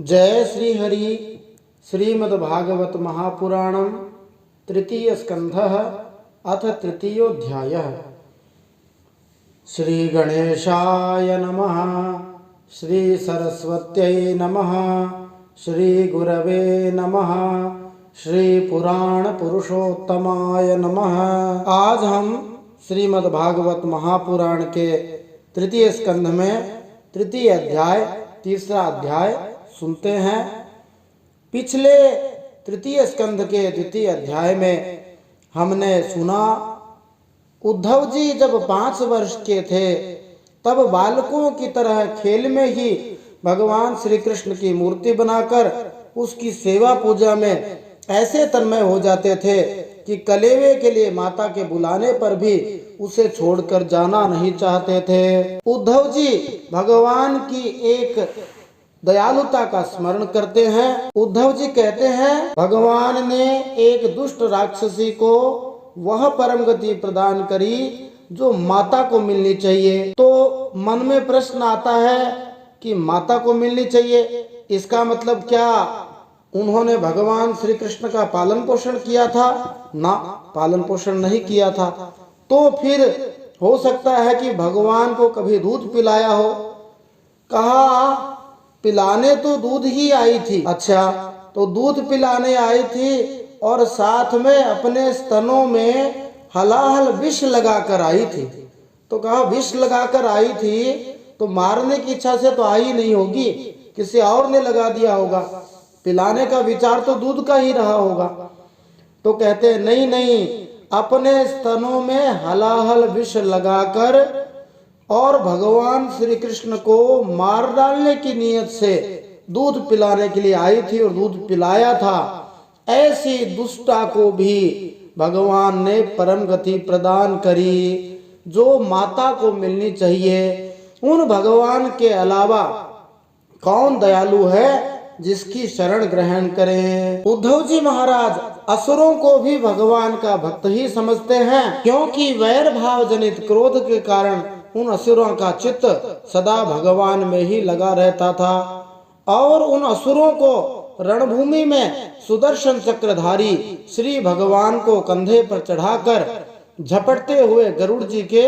जय श्री हरि। श्रीमद्भागवत महापुराणम तृतीय स्कंधः अथ तृतीयोऽध्यायः। श्री गणेशाय नमः। श्री सरस्वत्यै नमः। श्री गुरवे नमः। श्री पुराण पुरुषोत्तमाय नमः। आज हम श्रीमद्भागवत महापुराण के तृतीय स्कंध में तृतीय अध्याय तीसरा अध्याय सुनते हैं। पिछले तृतीय स्कंध के द्वितीय अध्याय में हमने सुना, उद्धव जी जब 5 वर्ष के थे तब बालकों की तरह खेल में ही भगवान श्री कृष्ण की मूर्ति बनाकर उसकी सेवा पूजा में ऐसे तन्मय हो जाते थे कि कलेवे के लिए माता के बुलाने पर भी उसे छोड़कर जाना नहीं चाहते थे। उद्धव जी भगवान की एक दयालुता का स्मरण करते हैं। उद्धव जी कहते हैं, भगवान ने एक दुष्ट राक्षसी को वह परम गति प्रदान करी जो माता को मिलनी चाहिए। तो मन में प्रश्न आता है कि माता को मिलनी चाहिए, इसका मतलब क्या उन्होंने भगवान श्री कृष्ण का पालन पोषण किया था? ना, पालन पोषण नहीं किया था। तो फिर हो सकता है कि भगवान को कभी दूध पिलाया हो। कहा पिलाने तो दूध ही आई थी। अच्छा, तो दूध पिलाने आई थी और साथ में अपने स्तनों में हलाहल विष लगाकर आई थी। तो कहा विष लगाकर आई थी तो मारने की इच्छा से तो आई नहीं होगी, किसी और ने लगा दिया होगा। पिलाने का विचार तो दूध का ही रहा होगा। तो कहते नहीं नहीं, अपने स्तनों में हलाहल विष लगाकर और भगवान श्री कृष्ण को मार डालने की नीयत से दूध पिलाने के लिए आई थी और दूध पिलाया था। ऐसी दुष्टा को भी भगवान ने परम गति प्रदान करी जो माता को मिलनी चाहिए। उन भगवान के अलावा कौन दयालु है जिसकी शरण ग्रहण करें। उद्धव जी महाराज असुरों को भी भगवान का भक्त ही समझते हैं, क्योंकि वैर भाव जनित क्रोध के कारण उन असुरों का चित्त सदा भगवान में ही लगा रहता था। और उन असुरों को रणभूमि में सुदर्शन चक्रधारी श्री भगवान को कंधे पर चढ़ाकर झपटते हुए गरुड़ जी के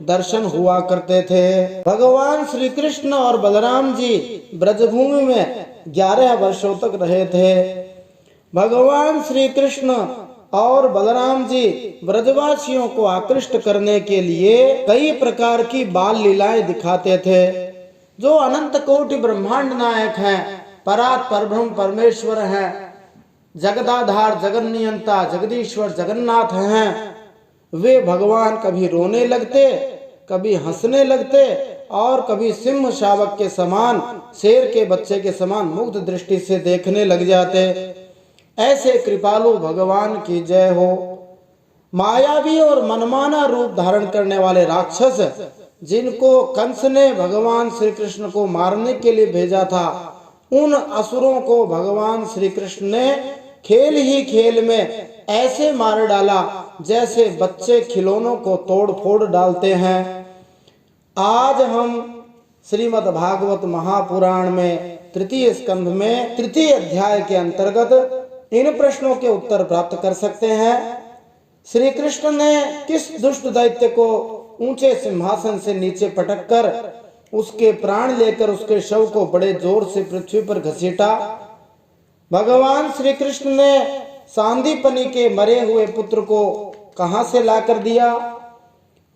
दर्शन हुआ करते थे। भगवान श्री कृष्ण और बलराम जी ब्रजभूमि में 11 वर्षों तक रहे थे। भगवान श्री कृष्ण और बलराम जी ब्रजवासियों को आकृष्ट करने के लिए कई प्रकार की बाल लीलाएं दिखाते थे। जो अनंत कोटि ब्रह्मांड नायक हैं, परात परब्रह्म परमेश्वर हैं, जगदाधार जगन्नियंता जगदीश्वर जगन्नाथ हैं, वे भगवान कभी रोने लगते, कभी हंसने लगते और कभी सिंह शावक के समान, शेर के बच्चे के समान मुग्ध दृष्टि से देखने लग जाते। ऐसे कृपालु भगवान की जय हो। मायावी और मनमाना रूप धारण करने वाले राक्षस जिनको कंस ने भगवान श्री कृष्ण को मारने के लिए भेजा था, उन असुरों को भगवान श्री कृष्ण ने खेल ही खेल में ऐसे मार डाला जैसे बच्चे खिलौनों को तोड़ फोड़ डालते हैं। आज हम श्रीमद् भागवत महापुराण में तृतीय स्कंध में तृतीय अध्याय के अंतर्गत इन प्रश्नों के उत्तर प्राप्त कर सकते हैं। श्री कृष्ण ने किस दुष्ट दैत्य को ऊंचे सिंहासन से नीचे पटककर उसके प्राण लेकर उसके शव को बड़े जोर से पृथ्वी पर घसीटा? भगवान श्री कृष्ण ने सांदीपनि के मरे हुए पुत्र को कहां से लाकर दिया?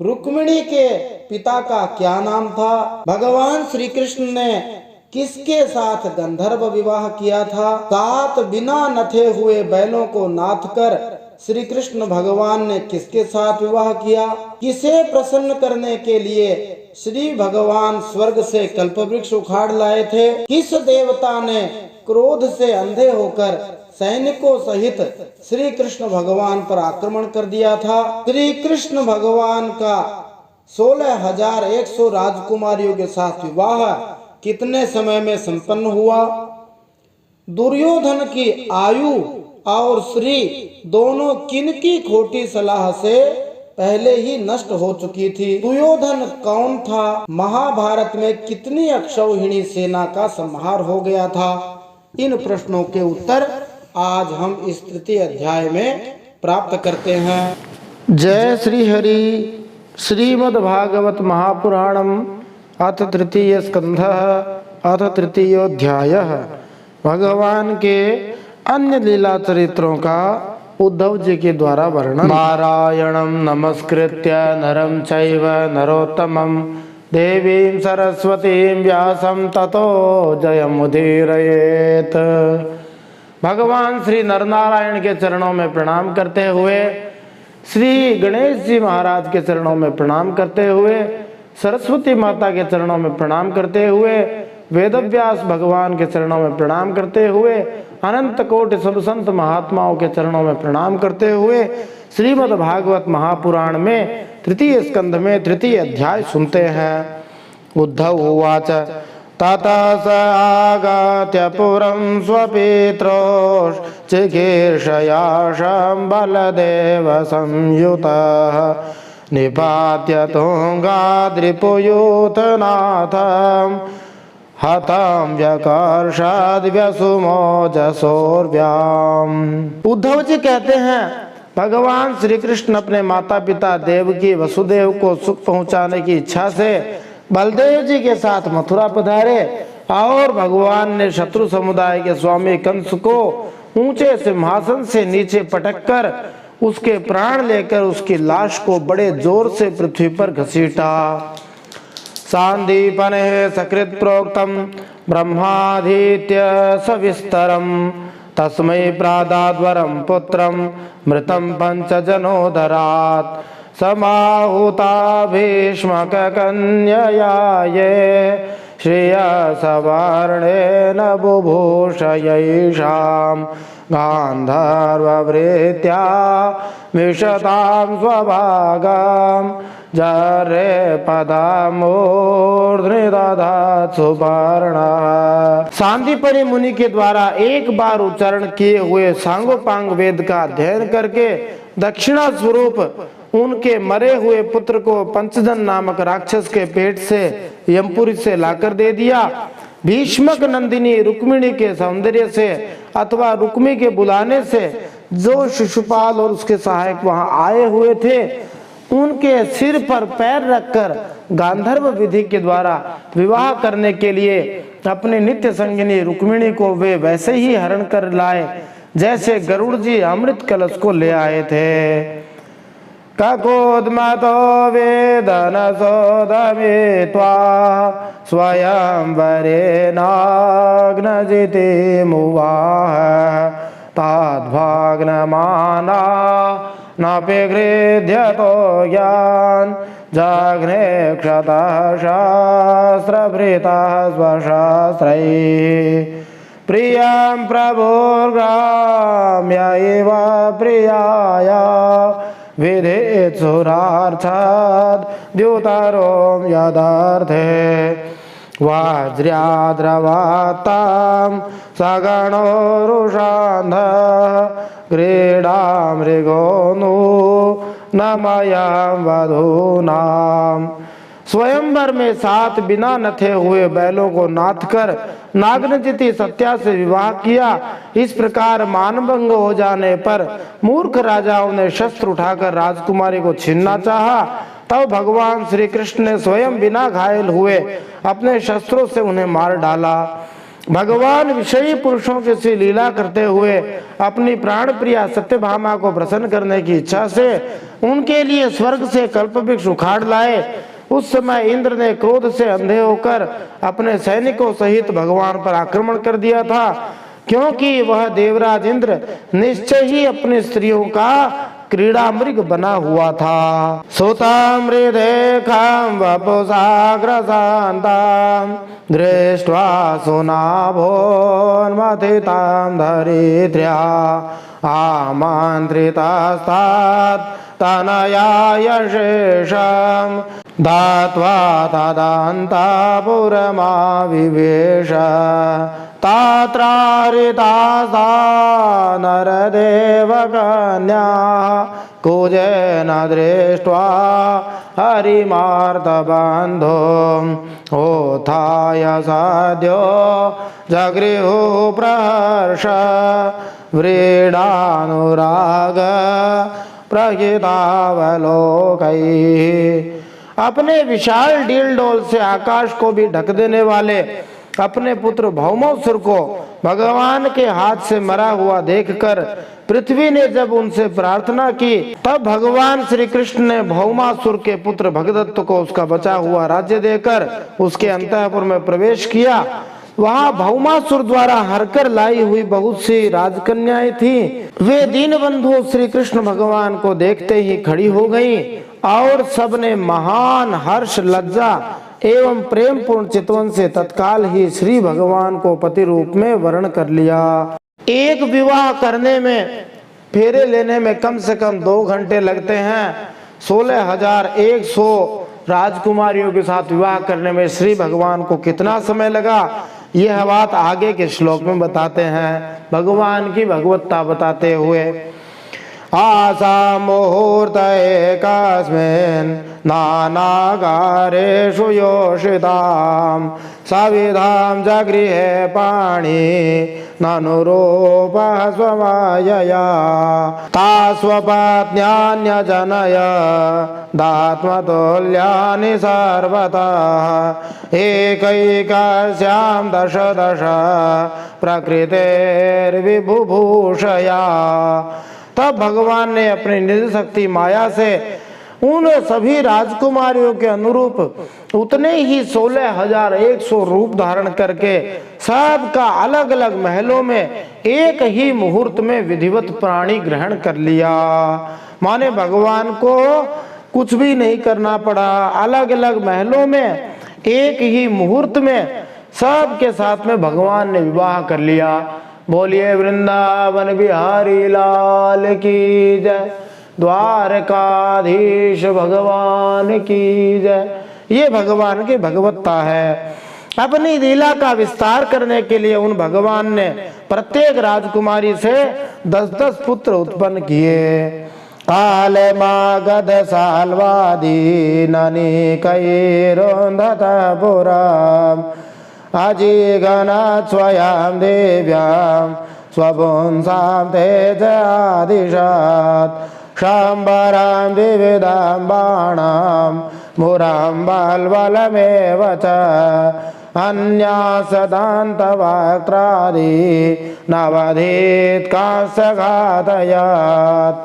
रुक्मिणी के पिता का क्या नाम था? भगवान श्री कृष्ण ने किसके साथ गंधर्व विवाह किया था? 7 बिना नथे हुए बैलों को नाथ कर श्री कृष्ण भगवान ने किसके साथ विवाह किया? किसे प्रसन्न करने के लिए श्री भगवान स्वर्ग से कल्पवृक्ष उखाड़ लाए थे? किस देवता ने क्रोध से अंधे होकर सैनिकों सहित श्री कृष्ण भगवान पर आक्रमण कर दिया था? श्री कृष्ण भगवान का 16,100 राजकुमारियों के साथ विवाह कितने समय में संपन्न हुआ? दुर्योधन की आयु और श्री दोनों किनकी खोटी सलाह से पहले ही नष्ट हो चुकी थी। दुर्योधन कौन था? महाभारत में कितनी अक्षौहिणी सेना का संहार हो गया था? इन प्रश्नों के उत्तर आज हम इस तृतीय अध्याय में प्राप्त करते हैं। जय श्री हरि। श्रीमद् भागवत महापुराणम अथ तृतीय स्कंधः अथ तृतीयोऽध्यायः। भगवान के अन्य लीला चरित्रों का उद्धव जी के द्वारा वर्णन। नारायणं नमस्कृत्य नरं चैव नरोत्तमं देवीं सरस्वतीं व्यासं ततो जयमुदीरयेत्। भगवान श्री नरनारायण के चरणों में प्रणाम करते हुए, श्री गणेश जी महाराज के चरणों में प्रणाम करते हुए, सरस्वती माता के चरणों में प्रणाम करते हुए, वेदव्यास भगवान के चरणों में प्रणाम करते हुए, अनंत कोटि सब संत महात्माओं के चरणों में प्रणाम करते हुए श्रीमद् भागवत महापुराण में तृतीय स्कंध में तृतीय अध्याय सुनते हैं। उद्धव उवाच ततः स आगत्य पुरं स्वपित्रोः चिकीर्षया बलदेव संयुतः निपात्य तुंगाद्रिपुयूथनाथं हतं व्यकर्षाद्व्यसुमोजसोर्व्याम्। उद्धव जी कहते हैं, भगवान श्री कृष्ण अपने माता पिता देवकी वसुदेव को सुख पहुंचाने की इच्छा से बलदेव जी के साथ मथुरा पधारे और भगवान ने शत्रु समुदाय के स्वामी कंस को ऊंचे सिंहासन से नीचे पटककर उसके प्राण लेकर उसकी लाश को बड़े जोर से पृथ्वी पर घसीटा। सांदीपने सकृत प्रोक्तम ब्रह्माधीत्य सविस्तरम तस्मै प्रादाद्वरम पुत्रम मृतम पंचजनोदरात् समाहुता भीष्मक कन्यया ये श्रेयसवर्णेन बुभूषयैषां गान्धर्ववृत्त्या विशतां स्वभागां जरे पदामूर्ध्नि दधात् सुपर्णः। सांदीपनि मुनि के द्वारा एक बार उच्चारण किए हुए सांगोपांग वेद का अध्ययन करके दक्षिणा स्वरूप उनके मरे हुए पुत्र को पंचजन नामक राक्षस के पेट से यमपुरी से लाकर दे दिया। भीष्मक नंदिनी रुक्मिणी के सौंदर्य से अथवा रुक्मी के बुलाने से जो शिशुपाल और उसके सहायक वहां आए हुए थे, उनके सिर पर पैर रखकर गांधर्व विधि के द्वारा विवाह करने के लिए अपने नित्य संगिनी रुक्मिणी को वे वैसे ही हरण कर लाए जैसे गरुड़ जी अमृत कलश को ले आए थे। ककोद्मतो वेदन सोदमित्वा स्वयंवरेणाग्नजिति मुवाह ताद्भाग्नमाना नापि गृध्यतो ज्ञान जाग्ने क्षतः शास्त्रभृतः स्वशास्त्रैः प्रियं प्रभुर्ग्राम्य इव प्रियाया विधेत् सुरार्थात् द्युतरों यदार्थे वज्र्याद्रवातां सगणो रुषान्धः क्रीडामृगो नु नमयां वधूनाम्। स्वयंवर में 7 बिना नथे हुए बैलों को नाथ कर नागनजिति सत्या से विवाह किया। इस प्रकार मानभंग हो जाने पर मूर्ख राजाओं ने शस्त्र उठाकर राजकुमारी को छीनना चाहा। तब भगवान श्री कृष्ण ने स्वयं बिना घायल हुए अपने शस्त्रों से उन्हें मार डाला। भगवान विषयी पुरुषों के से लीला करते हुए अपनी प्राण प्रिया सत्यभामा को प्रसन्न करने की इच्छा से उनके लिए स्वर्ग से कल्पवृक्ष उखाड़ लाए। उस समय इंद्र ने क्रोध से अंधे होकर अपने सैनिकों सहित भगवान पर आक्रमण कर दिया था, क्योंकि वह देवराज इंद्र निश्चय ही अपनी स्त्रियों का क्रीड़ा मृग बना हुआ था। सुतामृदेखां वपुसाग्रसान्तां दृष्ट्वा सुनाभोन्मथितां धरित्र्या आमन्त्रितास्तात् तनयाय शेषं दात्वा तदन्तापुरमाविवेश तात्रारितास्ता नरदेवकन्याः कुजेन दृष्ट्वा हरिमार्तबन्धो उत्थाय सद्यो जगृहुः प्रहर्ष व्रीडानुराग प्रहितावलोकैः। अपने विशाल डील डोल से आकाश को भी ढक देने वाले अपने पुत्र भौमासुर को भगवान के हाथ से मरा हुआ देखकर पृथ्वी ने जब उनसे प्रार्थना की, तब भगवान श्री कृष्ण ने भौमासुर के पुत्र भगदत्त को उसका बचा हुआ राज्य देकर उसके अंतःपुर में प्रवेश किया। वहां भौमासुर द्वारा हरकर लाई हुई बहुत सी राजकन्याएं थीं। वे दीनबंधु श्री कृष्ण भगवान को देखते ही खड़ी हो गईं और सबने महान हर्ष, लज्जा एवं प्रेम पूर्ण चितवन से तत्काल ही श्री भगवान को पति रूप में वर्ण कर लिया। एक विवाह करने में, फेरे लेने में कम से कम 2 घंटे लगते हैं। 16,100 राजकुमारियों के साथ विवाह करने में श्री भगवान को कितना समय लगा, यह बात आगे के श्लोक में बताते हैं, भगवान की भगवत्ता बताते हुए। आसा मुहूर्त एकस्मिन् नानागारेषु योषितां सविधां जगृहे पाणि ननुरूपः स्वमायया तास्वपत्न्यान्यजनय दात्मतुल्यानि सर्वतः एकैकस्यां दश प्रकृतेर्विभुभूषया। तब भगवान ने अपनी निज शक्ति माया से उन सभी राजकुमारियों के अनुरूप उतने ही 16,100 रूप धारण करके सबका अलग अलग महलों में एक ही मुहूर्त में विधिवत प्राणी ग्रहण कर लिया। माने भगवान को कुछ भी नहीं करना पड़ा, अलग अलग महलों में एक ही मुहूर्त में सबके साथ में भगवान ने विवाह कर लिया। बोलिए वृंदावन बिहारी लाल की जय, द्वारकाधीश भगवान की जय। ये भगवान की भगवत्ता है। अपनी लीला का विस्तार करने के लिए उन भगवान ने प्रत्येक राजकुमारी से 10-10 पुत्र उत्पन्न किए। काले मागध साल्वादी ननी कैरोंधत पुरम अजिगना स्वयं देव्यां स्वपुंसां तेजादिशात् शंबरां विविधां बाणां मुरां बलबलमेव च अन्यासदान्तवक्त्रादि नवधीत कांस्यघातयात्।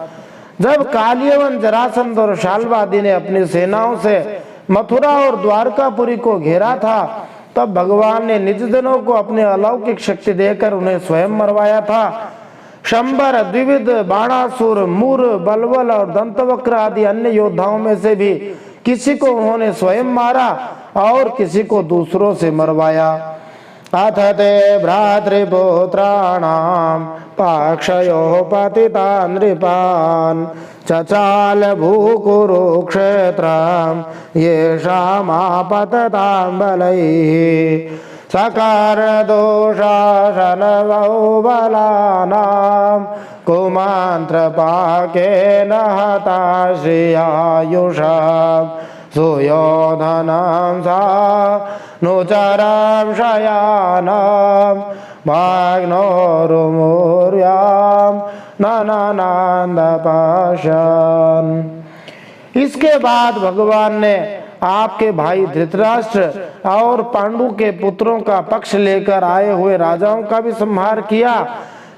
जब कालियवन, जरासंध और शाल्वादी ने अपनी सेनाओं से मथुरा और द्वारकापुरी को घेरा था, तब भगवान ने निज जनों को अपने अलौकिक शक्ति देकर उन्हें स्वयं मरवाया था। शंबर, द्विविध, बाणासुर, मूर, बलबल और दंतवक्र आदि अन्य योद्धाओं में से भी किसी को उन्होंने स्वयं मारा और किसी को दूसरों से मरवाया। अथ ते भ्रातृपुत्राणां पाक्षयोः पतितान् नृपान् चचाल भूकुरुक्षेत्रं येषामापततां बलैः सकार दोषाशनबहुबलानां कुमन्त्रपाकेन हताश्रियायुषा सुयोधनं सानुचरं शयानं भाग्नोरुमुर्यां ननानन्दपाशन्। इसके बाद भगवान ने आपके भाई धृतराष्ट्र और पांडु के पुत्रों का पक्ष लेकर आए हुए राजाओं का भी संहार किया,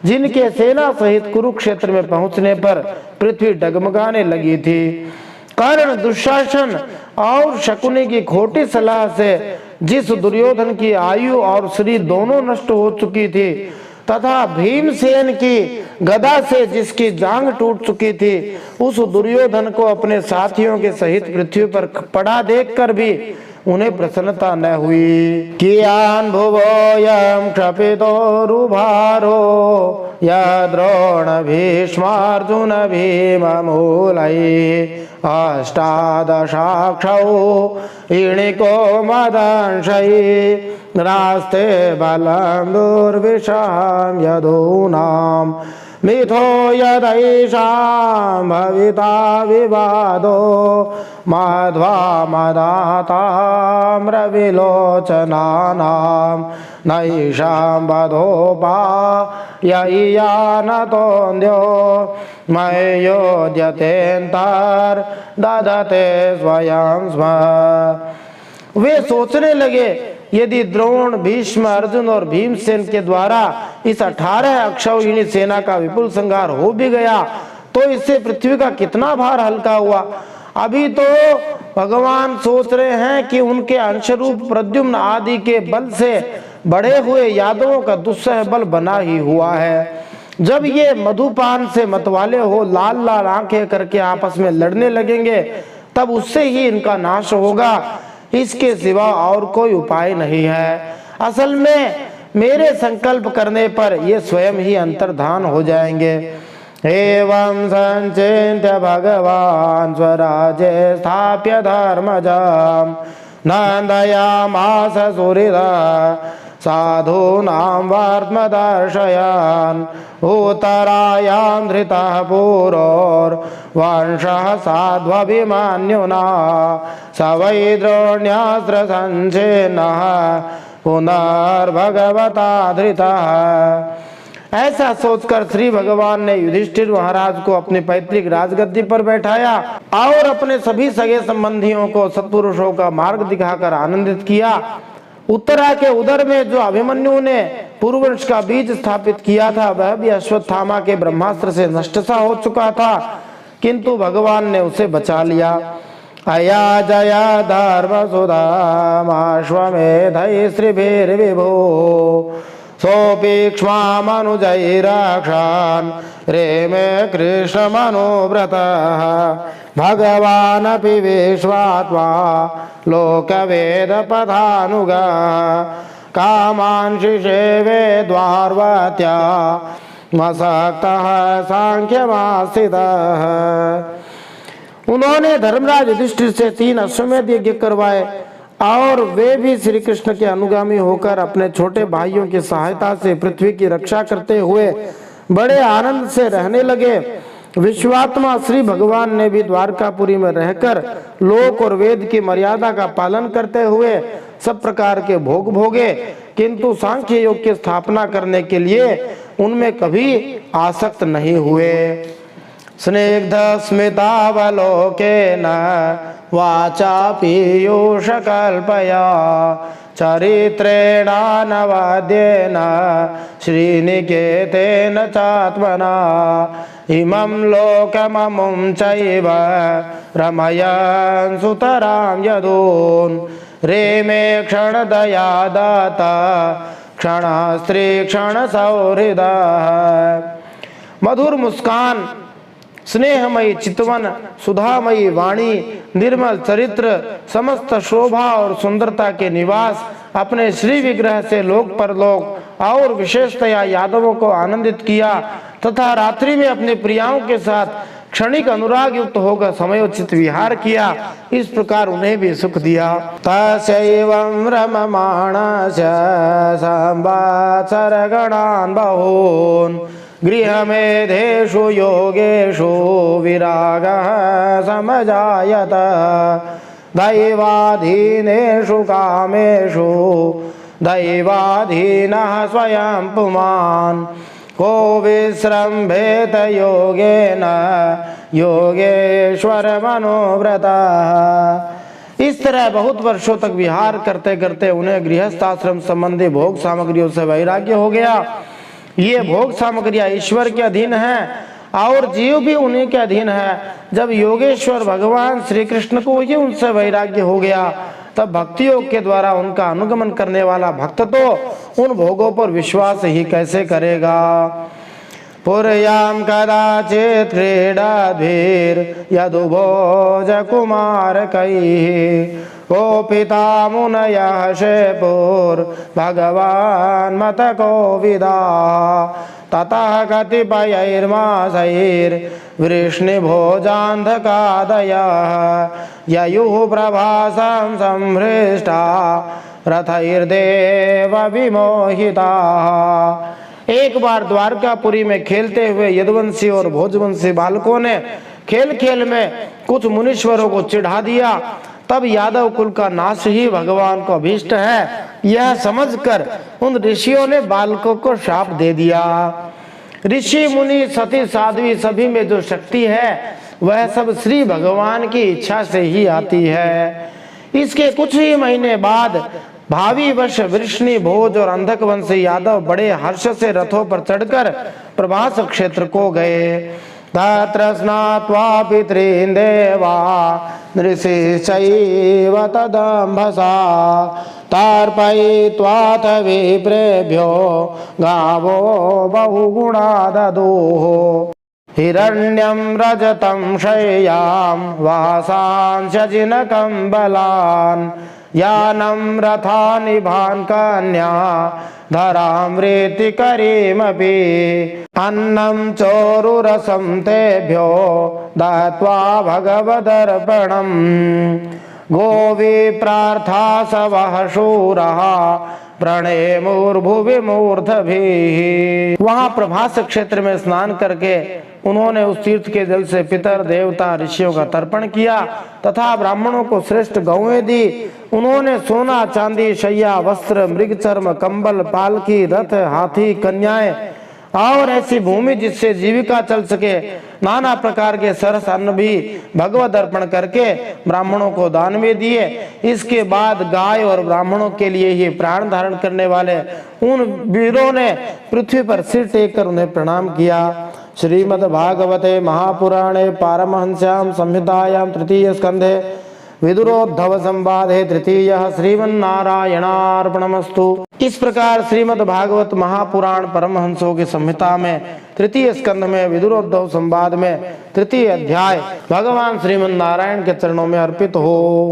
जिनके सेना सहित कुरुक्षेत्र में पहुंचने पर पृथ्वी डगमगाने लगी थी। कर्ण, दुशासन और शकुनी की खोटी सलाह से जिस दुर्योधन की आयु और शरीर दोनों नष्ट हो चुकी थी तथा भीमसेन की गदा से जिसकी जांग टूट चुकी थी, उस दुर्योधन को अपने साथियों के सहित पृथ्वी पर पड़ा देखकर भी उन्हें प्रसन्नता न हुई। कियान भुवोयं क्षपितो रुभारो यद्रोण भीष्मार्जुन भीममूलैः अष्टादशाक्षौ ईणिको मदंशैः रास्ते बलं दुर्विशां यदूनां मिथो यदैषां भविता विवादो मध्वा मदाताम्रविलोचनानां नैषां वधोपाययानतोऽन्यो मयोद्यतेऽन्तर्दधते स्वयं स्म। वे सोचने लगे, यदि द्रोण, भीष्म, अर्जुन और भीमसेन के द्वारा इस 18 अक्षौहिणी सेना का विपुल संहार हो भी गया तो इससे पृथ्वी का कितना भार हल्का हुआ। अभी तो भगवान सोच रहे हैं कि उनके अंशरूप प्रद्युम्न आदि के बल से बढ़े हुए यादवों का दुस्सह बल बना ही हुआ है। जब ये मधुपान से मतवाले हो लाल लाल आंखें करके आपस में लड़ने लगेंगे तब उससे ही इनका नाश होगा, इसके सिवा और कोई उपाय नहीं है। असल में मेरे संकल्प करने पर ये स्वयं ही अंतर्धान हो जाएंगे। एवं संचिन्त्य भगवान स्वराज्ये स्थाप्य धर्मजं नन्दयामास सुहृदा साधूनां वर्त्मदर्शयन् उत्तरायां धृतः पुरोर्वंशः साध्वभिमन्युना स वै द्रोण्यास्त्रसञ्चिन्नः पुनर्भगवता धृतः। ऐसा सोचकर श्री भगवान ने युधिष्ठिर महाराज को अपनी पैतृक राजगद्दी पर बैठाया और अपने सभी सगे संबंधियों को सत्पुरुषों का मार्ग दिखाकर आनंदित किया। उत्तरा के उदर में जो अभिमन्यु ने पूर्ववंश का बीज स्थापित किया था वह भी अश्वत्थामा के ब्रह्मास्त्र से नष्ट सा हो चुका था, किंतु भगवान ने उसे बचा लिया। अया जया धर्म सुधामाश्वमेधै श्रीभिर्विभो सोपीक्ष्वामनुजैराक्षान् रेमे कृष्णमनोव्रतः भगवानपि विश्वात्मा लोकवेदपथानुगा कामान् शिषेवे द्वार्वत्या मसक्तः सांख्यमास्थितः। उन्होंने धर्मराज युधिष्ठिर से 3 अश्वमेध यज्ञ करवाए और वे भी श्री कृष्ण के अनुगामी होकर अपने छोटे भाइयों की सहायता से पृथ्वी की रक्षा करते हुए बड़े आनंद से रहने लगे। विश्वात्मा श्री भगवान ने भी द्वारकापुरी में रहकर लोक और वेद की मर्यादा का पालन करते हुए सब प्रकार के भोग भोगे, किंतु सांख्य योग की स्थापना करने के लिए उनमें कभी आसक्त नहीं हुए। स्निग्ध स्मितावलोकेन वाचा पीयूषकल्पया चरित्रेणानवाद्येन श्रीनिकेतेन चात्मना इमं लोकममुं चैव रमयन् सुतरां यदून् रेमे क्षणदया दाता क्षणस्त्री क्षणसौहृदः। मधुर मुस्कान, स्नेहमयी चितवन, सुधामयी वाणी, निर्मल चरित्र, समस्त शोभा और सुंदरता के निवास, अपने श्री विग्रह से लोक परलोक और विशेषतया यादवों को आनंदित किया तथा रात्रि में अपने प्रियाओं के साथ क्षणिक अनुराग युक्त होकर समयोचित विहार किया। इस प्रकार उन्हें भी सुख दिया। तस्यैवं रममाणस्य संवत्सरगणान् बहून् गृहमेधेषु योगेषु विरागः समजायत दैवाधीनेषु कामेषु दैवाधीनः स्वयं पुमान् को विश्रम्भेत योगेन योगेश्वर मनोव्रतः। इस तरह बहुत वर्षों तक विहार करते करते उन्हें गृहस्थाश्रम संबंधी भोग सामग्रियों से वैराग्य हो गया। ये भोग सामग्रियां ईश्वर के अधीन हैं और जीव भी उन्हीं के अधीन है। जब योगेश्वर भगवान श्री कृष्ण को ही उनसे वैराग्य हो गया तब भक्ति योग के द्वारा उनका अनुगमन करने वाला भक्त तो उन भोगों पर विश्वास ही कैसे करेगा। पुर्यां कदाचित् क्रीडाद्भिर् यदुभोज कुमारकैः कोपिता मुनयः शेपुर् भगवान् मतकोविदाः ततः कतिपयैर्मासैर्वृष्णिभोजान्धकादयः ययुः प्रभासं संहृष्टा रथैर्देव विमोहिताः। एक बार द्वारकापुरी में खेलते हुए यदुवंशी और भोजवंशी बालकों ने खेल खेल में कुछ मुनीश्वरों को चिढ़ा दिया। तब यादव कुल का नाश ही भगवान को अभीष्ट है, यह समझकर उन ऋषियों ने बालकों को शाप दे दिया। ऋषि मुनि सती साध्वी सभी में जो शक्ति है वह सब श्री भगवान की इच्छा से ही आती है। इसके कुछ ही महीने बाद भावी वर्ष वृष्णि भोज और अंधक वंशी यादव बड़े हर्ष से रथों पर चढ़कर प्रभास क्षेत्र को गए। तत्र स्नात्वा पितॄन् देवा नृषिश्चैव तदम्भसा तर्पयित्वाथ विप्रेभ्यो गावो बहुगुणा ददुः। हिरण्यं रजतं शय्यां वासांशजिनकं बलान् यानं रथानि भान् कन्या धरां वृत्तिकरीमपि अन्नं चोरुरसं तेभ्यो दत्त्वा भगवदर्पणम् गोविप्रार्था सवः शूरः प्रणेमुर्भुवि मूर्धभिः। वहाँ प्रभास क्षेत्र में स्नान करके उन्होंने उस तीर्थ के जल से पितर देवता ऋषियों का तर्पण किया तथा ब्राह्मणों को श्रेष्ठ गौएं दी। उन्होंने सोना चांदी शैया वस्त्र मृग चर्म कंबल पालकी रथ हाथी कन्याएं और ऐसी भूमि जिससे जीविका चल सके नाना प्रकार के सरस अन्न भी भगवत अर्पण करके ब्राह्मणों को दान में दिए। इसके बाद गाय और ब्राह्मणों के लिए ही प्राण धारण करने वाले उन वीरों ने पृथ्वी पर सिर टेक कर उन्हें प्रणाम किया। श्रीमद् भागवते महापुराणे पारमहंस्यां संहितायां तृतीय स्कंधे विदुरोद्धव संवादे तृतीयः श्रीमन्नारायणार्पणमस्तु। इस प्रकार श्रीमद् भागवत महापुराण परमहंसों की संहिता में तृतीय स्कंध में विदुरोद्धव संवाद में तृतीय अध्याय भगवान श्रीमन्नारायण के चरणों में अर्पित हो।